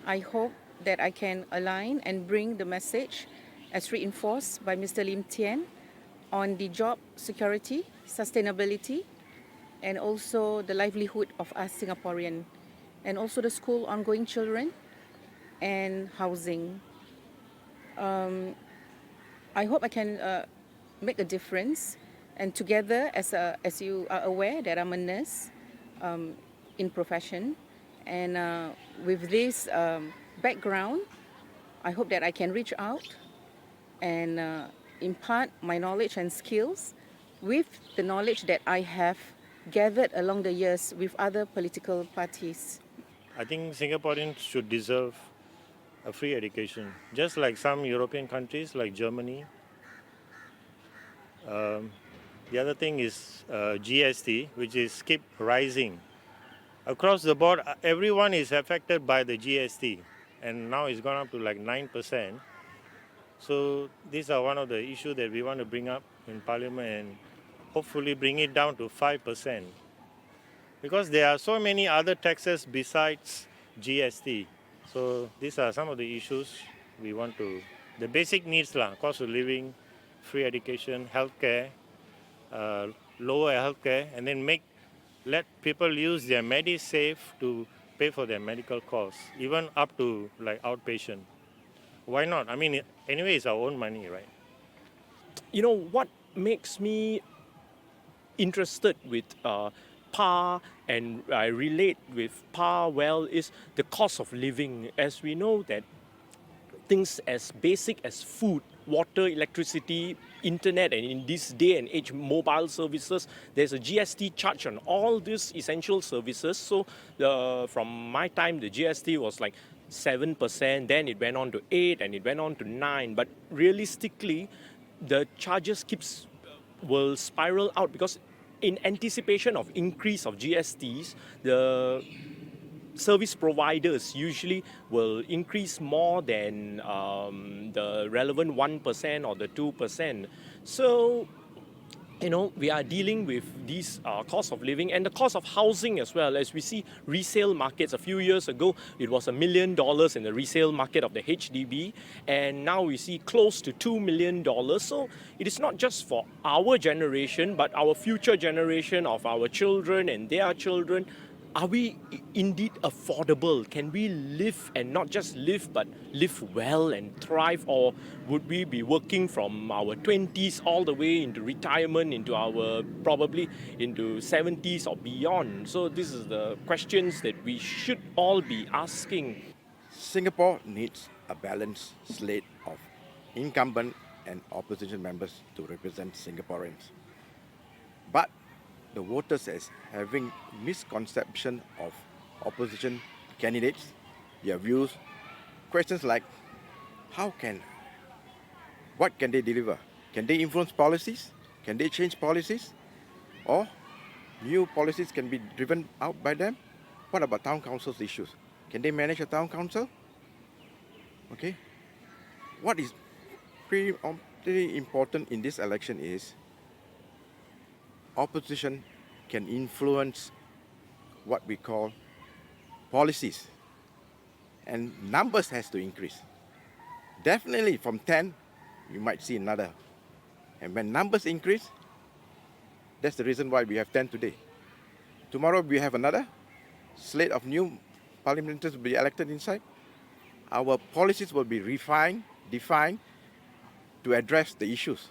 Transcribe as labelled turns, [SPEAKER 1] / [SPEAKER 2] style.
[SPEAKER 1] I hope that I can align and bring the message as reinforced by Mr. Lim Tean on the job security, sustainability, and also the livelihood of us Singaporean, and also the school ongoing children and housing. I hope I can make a difference. And together, as you are aware, that I'm a nurse in profession, and with this background, I hope that I can reach out and impart my knowledge and skills with the knowledge that I have gathered along the years with other political parties.
[SPEAKER 2] I think Singaporeans should deserve a free education, just like some European countries like Germany. The other thing is GST, which is keep rising. Across the board, everyone is affected by the GST, and now it's gone up to like 9%. So these are one of the issues that we want to bring up in Parliament and hopefully bring it down to 5%. Because there are so many other taxes besides GST. So these are some of the issues we want to, the basic needs, cost of living, free education, healthcare, lower healthcare, and then let people use their MediSave to pay for their medical costs, even up to like outpatient. Why not? I mean, anyway, it's our own money, right?
[SPEAKER 3] You know, what makes me interested with PAR and I relate with PAR well is the cost of living. As we know that things as basic as food, water, electricity, internet, and in this day and age, mobile services, there's a GST charge on all these essential services. So from my time, the GST was like 7%, then it went on to 8%, and it went on to 9%. But realistically, the charges will spiral out because in anticipation of increase of GSTs, the service providers usually will increase more than the relevant 1% or the 2%. So, we are dealing with these cost of living and the cost of housing as well. As we see resale markets, a few years ago, it was $1 million in the resale market of the HDB, and now we see close to $2 million. So it is not just for our generation, but our future generation of our children and their children. Are we indeed affordable? Can we live and not just live, but live well and thrive? Or would we be working from our 20s all the way into retirement, into our probably into 70s or beyond? So this is the questions that we should all be asking.
[SPEAKER 4] Singapore needs a balanced slate of incumbent and opposition members to represent Singaporeans. But the voters as having misconception of opposition candidates, their views, questions like what can they deliver? Can they influence policies? Can they change policies? Or new policies can be driven out by them? What about town council's issues? Can they manage a town council? Okay. What is pretty important in this election is opposition can influence what we call policies, and numbers has to increase. Definitely from 10, you might see another. And when numbers increase, that's the reason why we have 10 today. Tomorrow we have another slate of new parliamentarians will be elected inside. Our policies will be refined, defined to address the issues.